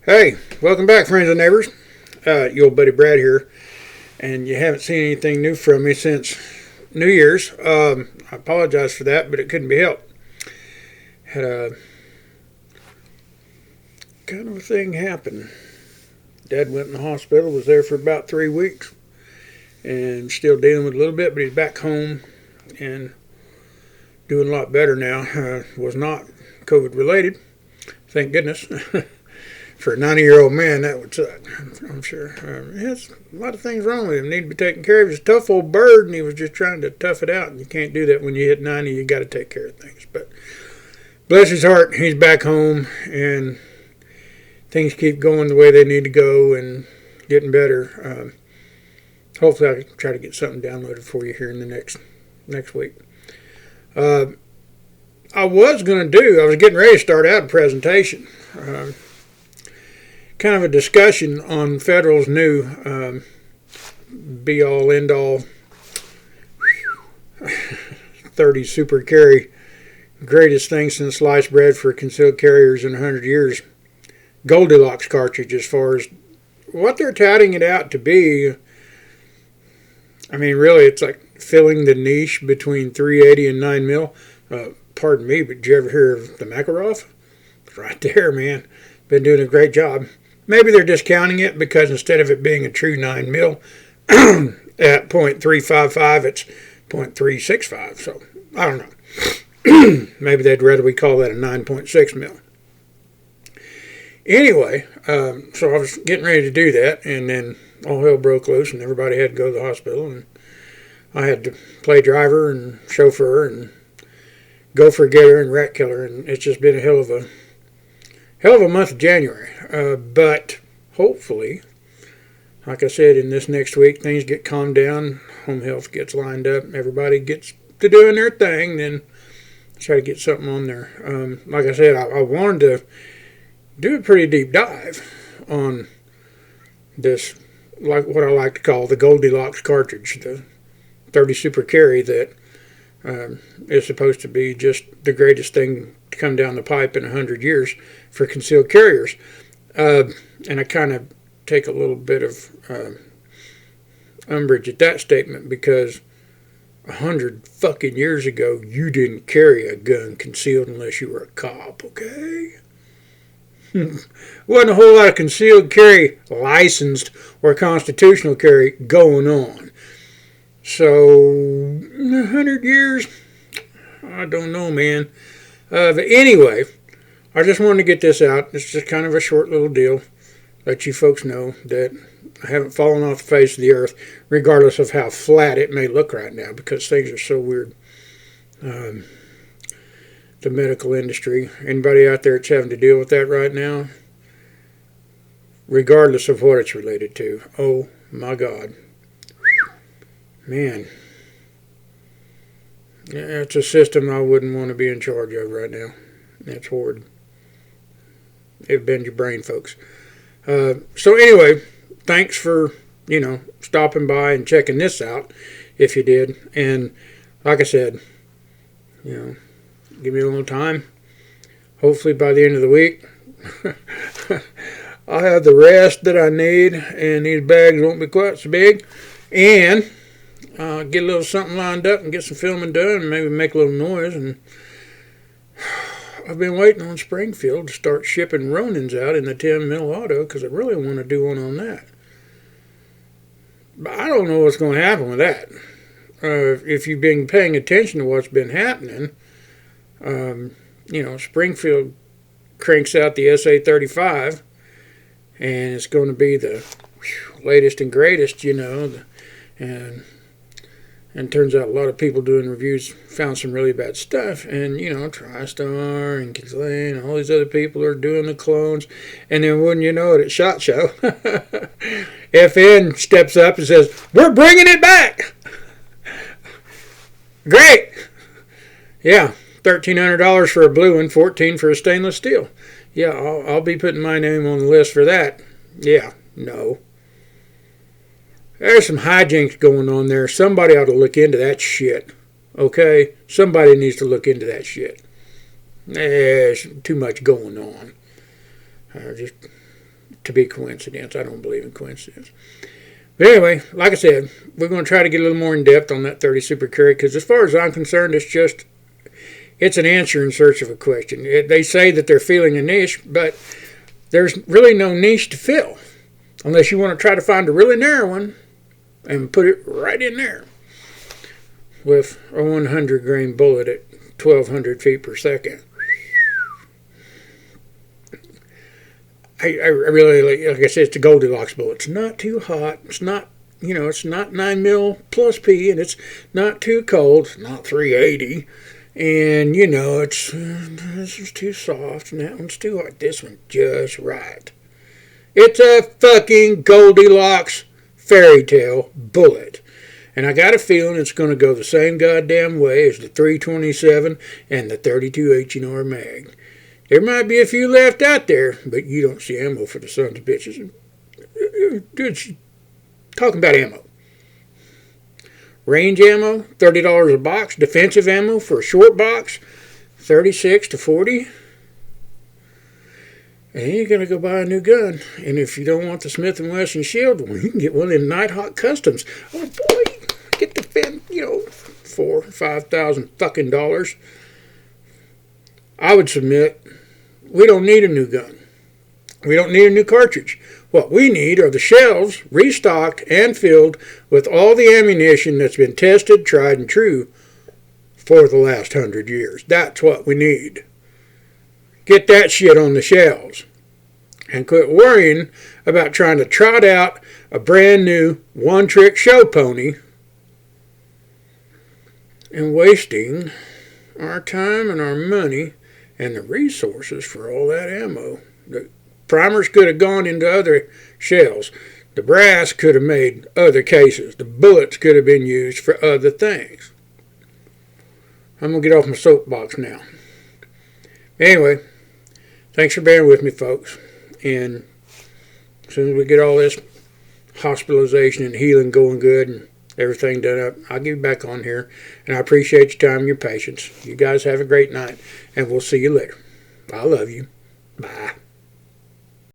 Hey, welcome back, friends and neighbors. Your old buddy Brad here, and you haven't seen anything new from me since New Year's. I apologize for that, but it couldn't be helped. Had a kind of a thing happen. Dad went in the hospital, was there for about 3 weeks, and still dealing with a little bit, but he's back home and doing a lot better now. Was not COVID related, thank goodness. For a 90-year-old man, that would suck, I'm sure. He has a lot of things wrong with him. Need to be taken care of. He's a tough old bird, and he was just trying to tough it out. And you can't do that when you hit 90. You got to take care of things. But bless his heart, he's back home, and things keep going the way they need to go and getting better. Hopefully, I can try to get something downloaded for you here in the next week. I was getting ready to start out a presentation. Kind of a discussion on Federal's new be-all, end-all 30 super carry, greatest thing since sliced bread for concealed carriers in 100 years, Goldielocks cartridge. As far as what they're touting it out to be, I mean, really, it's like filling the niche between 380 and 9 mil. Pardon me, but did you ever hear of the Makarov? It's right there, man. Been doing a great job. Maybe they're discounting it because instead of it being a true 9 mil at .355, it's .365. So I don't know. Maybe they'd rather we call that a 9.6 mil. Anyway, so I was getting ready to do that, and then all hell broke loose, and everybody had to go to the hospital, and I had to play driver and chauffeur and gopher getter and rat killer, and it's just been a hell of a month of January. But hopefully, like I said, in this next week, things get calmed down, home health gets lined up, everybody gets to doing their thing, then try to get something on there. Like I said, I wanted to do a pretty deep dive on this, like what I like to call the Goldielocks cartridge, the 30 super carry that is supposed to be just the greatest thing to come down the pipe in 100 years for concealed carriers. And I kind of take a little bit of umbrage at that statement because 100 fucking years ago, you didn't carry a gun concealed unless you were a cop, okay? Wasn't a whole lot of concealed carry licensed or constitutional carry going on. So, 100 years, I don't know, man. But anyway, I just wanted to get this out. It's just kind of a short little deal. Let you folks know that I haven't fallen off the face of the earth, regardless of how flat it may look right now, because things are so weird. The medical industry, anybody out there that's having to deal with that right now, regardless of what it's related to, oh my God. Man, it's a system I wouldn't want to be in charge of right now. That's horrid. It'll bend your brain, folks. So anyway, thanks for, stopping by and checking this out, if you did. And like I said, give me a little time. Hopefully by the end of the week, I'll have the rest that I need, and these bags won't be quite so big. And get a little something lined up and get some filming done and maybe make a little noise. And I've been waiting on Springfield to start shipping Ronins out in the 10 mil auto because I really want to do one on that. But I don't know what's going to happen with that. If you've been paying attention to what's been happening, Springfield cranks out the SA-35, and it's going to be the latest and greatest, and turns out a lot of people doing reviews found some really bad stuff. And, TriStar and Kinsley and all these other people are doing the clones. And then wouldn't you know it, at SHOT Show, FN steps up and says, "We're bringing it back." Great. Yeah, $1,300 for a blue one, $1,400 for a stainless steel. Yeah, I'll be putting my name on the list for that. Yeah, no. There's some hijinks going on there. Somebody ought to look into that shit. Okay? Somebody needs to look into that shit. There's too much going on. Just to be coincidence. I don't believe in coincidence. But anyway, like I said, we're going to try to get a little more in depth on that 30 super carry, because as far as I'm concerned, it's an answer in search of a question. They say that they're filling a niche, but there's really no niche to fill unless you want to try to find a really narrow one and put it right in there with a 100 grain bullet at 1,200 feet per second. I really, like I said, it's a Goldielocks bullet. It's not too hot. It's not, it's not 9 mil plus P, and it's not too cold. It's not 380. And, this is too soft, and that one's too hot. This one's just right. It's a fucking Goldielocks fairy tale bullet. And I got a feeling it's going to go the same goddamn way as the 327 and the 32 H&R mag. There might be a few left out there, but you don't see ammo for the sons of bitches. Dude, talking about ammo. Range ammo, $30 a box. Defensive ammo for a short box, $36 to $40. And then you're going to go buy a new gun. And if you don't want the Smith & Wesson Shield one, you can get one of them Nighthawk Customs. Oh boy, get the $4,000 or $5,000 fucking dollars. I would submit, we don't need a new gun. We don't need a new cartridge. What we need are the shelves restocked and filled with all the ammunition that's been tested, tried, and true for the last 100 years. That's what we need. Get that shit on the shelves. And quit worrying about trying to trot out a brand new one-trick show pony and wasting our time and our money and the resources for all that ammo. The primers could have gone into other shells. The brass could have made other cases. The bullets could have been used for other things. I'm going to get off my soapbox now. Anyway, thanks for bearing with me, folks. And as soon as we get all this hospitalization and healing going good and everything done up, I'll get back on here. And I appreciate your time and your patience. You guys have a great night, and we'll see you later. I love you. Bye.